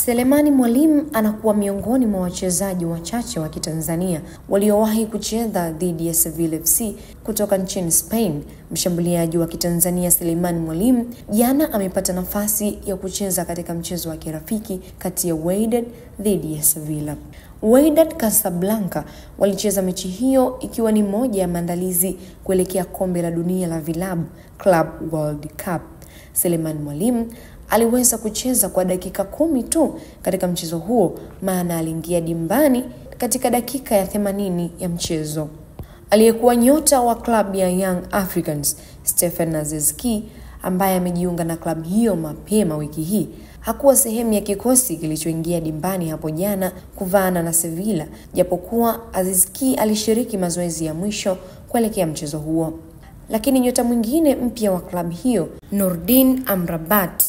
Selemani Mwalimu anakuwa miongoni mwa wachezaji wachache wa Kitanzania waliowahi kucheza dhidi ya Sevilla FC kutoka nchini Spain. Mshambuliaji wa Kitanzania Selemani Mwalimu jana amepata nafasi ya kucheza katika mchezo wa kirafiki kati ya Wydad dhidi ya Sevilla. Wydad Casablanca walicheza mechi hiyo ikiwa ni moja ya maandalizi kuelekea kombe la dunia la vilabu Club World Cup. Selemani Mwalimu aliweza kucheza kwa dakika 10 tu katika mchezo huo, maana aliingia dimbani katika dakika ya 80 ya mchezo. Aliyekuwa nyota wa klabu ya Young Africans Stephen Aziz Ki, ambaye amejiunga na klabu hiyo mapema wiki hii, hakuwa sehemu ya kikosi kilichoingia dimbani hapo jana kuvaana na Sevilla, japokuwa Aziz Ki alishiriki mazoezi ya mwisho kuelekea mchezo huo. Lakini nyota mwingine mpya wa klabu hiyo, Nordin Amrabat,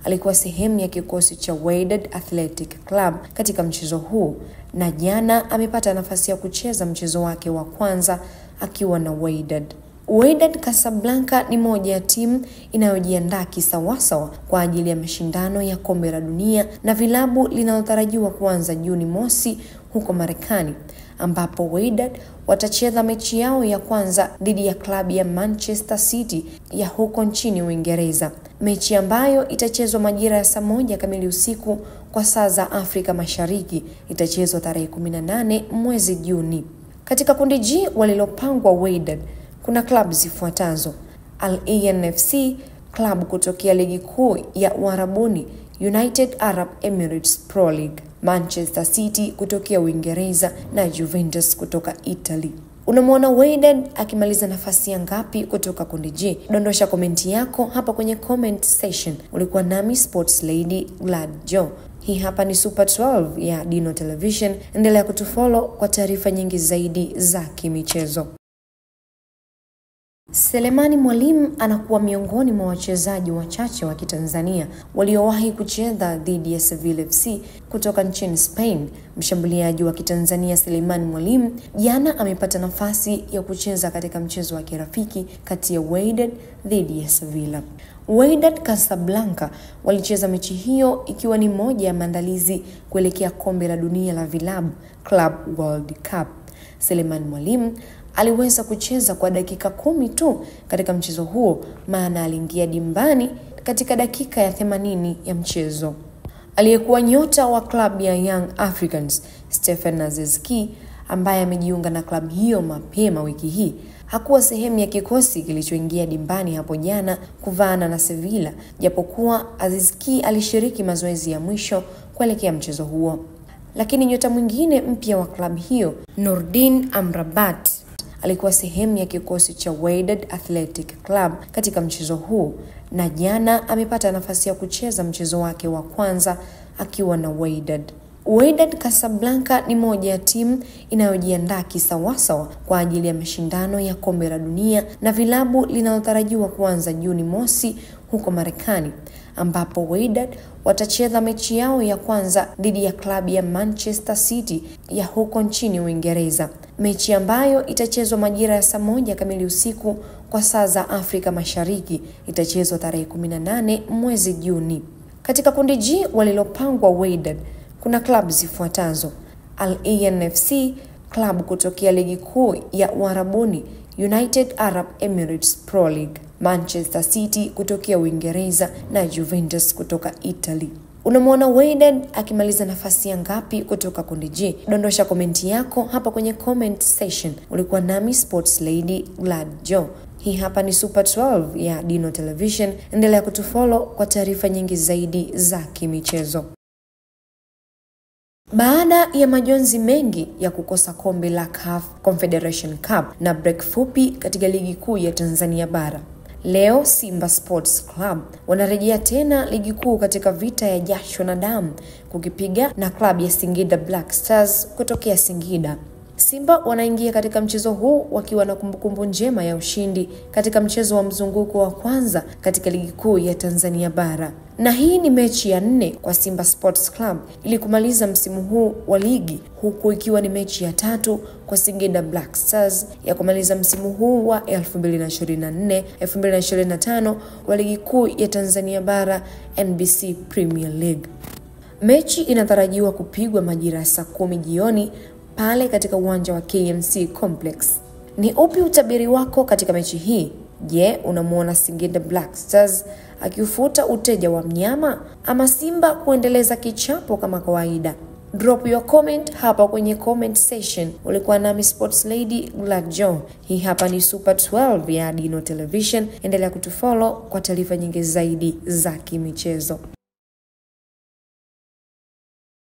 alikuwa sehemu ya kikosi cha Wydad Athletic Club katika mchezo huu, na jana amepata nafasi ya kucheza mchezo wake wa kwanza akiwa na Wydad. Wydad Casablanca ni moja ya timu inayojiandaa kisawasawa kwa ajili ya mashindano ya kombe la dunia na vilabu linalotarajiwa kuanza Juni mosi huko Marekani, ambapo Wydad watacheza mechi yao ya kwanza dhidi ya klabu ya Manchester City ya huko nchini Uingereza, mechi ambayo itachezwa majira ya saa 1 kamili usiku kwa saa za Afrika Mashariki. Itachezwa tarehe 18 mwezi Juni. Katika kundi G walilopangwa Wydad kuna klabu zifuatazo: Al Ain FC, klabu kutokea ligi kuu ya Uarabuni United Arab Emirates Pro League, Manchester City kutokea Uingereza na Juventus kutoka Italy. Unamwona Wydad akimaliza nafasi ya ngapi kutoka kundi G? Dondosha komenti yako hapa kwenye comment section. Ulikuwa nami Sports Lady Glad Joe. Hii hapa ni Super 12 ya Dino Television. Endelea kutufollow kwa taarifa nyingi zaidi za kimichezo. Selemani Mwalimu anakuwa miongoni mwa wachezaji wachache wa Kitanzania waliowahi kucheza dhidi ya Sevilla FC kutoka nchini Spain. Mshambuliaji wa Kitanzania Selemani Mwalimu jana amepata nafasi ya kucheza katika mchezo wa kirafiki kati ya Wydad dhidi ya Sevilla. Wydad Casablanca walicheza mechi hiyo ikiwa ni moja ya maandalizi kuelekea kombe la dunia la vilabu Club World Cup. Selemani Mwalimu aliweza kucheza kwa dakika 10 tu katika mchezo huo, maana aliingia dimbani katika dakika ya 80 ya mchezo. Aliyekuwa nyota wa klabu ya Young Africans Stephen Aziz Ki, ambaye amejiunga na klabu hiyo mapema wiki hii, hakuwa sehemu ya kikosi kilichoingia dimbani hapo jana kuvaana na Sevilla, japokuwa Aziz Ki alishiriki mazoezi ya mwisho kuelekea mchezo huo. Lakini nyota mwingine mpya wa klabu hiyo, Nordin Amrabat, alikuwa sehemu ya kikosi cha Wydad Athletic Club katika mchezo huu, na jana amepata nafasi ya kucheza mchezo wake wa kwanza akiwa na Wydad. Wydad Casablanca ni moja ya timu inayojiandaa kisawasawa kwa ajili ya mashindano ya kombe la dunia na vilabu linalotarajiwa kuanza Juni mosi huko Marekani, ambapo Wydad watacheza mechi yao ya kwanza dhidi ya klabu ya Manchester City ya huko nchini Uingereza, mechi ambayo itachezwa majira ya saa 1 kamili usiku kwa saa za Afrika Mashariki. Itachezwa tarehe 18 mwezi Juni. Katika kundi G walilopangwa Wydad kuna klabu zifuatazo: Al Ain FC, klabu kutokea ligi kuu ya Uarabuni United Arab Emirates Pro League, Manchester City kutokea Uingereza na Juventus kutoka Italy. Unamwona Wydad akimaliza nafasi ya ngapi kutoka kundi G? Dondosha komenti yako hapa kwenye comment section. Ulikuwa nami Sports Lady Glad Joe. Hii hapa ni Super 12 ya Dino Television. Endelea kutufollow kwa taarifa nyingi zaidi za kimichezo. Baada ya majonzi mengi ya kukosa kombe la CAF Confederation Cup na break fupi katika ligi kuu ya Tanzania bara, leo Simba Sports Club wanarejea tena ligi kuu katika vita ya jasho na damu, kukipiga na klabu ya Singida Black Stars kutokea Singida. Simba wanaingia katika mchezo huu wakiwa na kumbukumbu njema ya ushindi katika mchezo wa mzunguko wa kwanza katika ligi kuu ya Tanzania bara. Na hii ni mechi ya 4 kwa Simba Sports Club ili kumaliza msimu huu wa ligi, huku ikiwa ni mechi ya 3 kwa Singida Black Stars ya kumaliza msimu huu wa 2024-2025 wa ligi kuu ya Tanzania bara NBC Premier League. Mechi inatarajiwa kupigwa majira saa 10 jioni pale katika uwanja wa KMC Complex. Ni upi utabiri wako katika mechi hii? Je, unamuona Singida Black Stars akiufuta uteja wa mnyama ama Simba kuendeleza kichapo kama kawaida? Drop your comment hapa kwenye comment section. Ulikuwa nami Sports Lady Black John. Hii hapa ni Super 12 ya Dino Television. Endelea kutufollow kwa taarifa nyingi zaidi za kimichezo.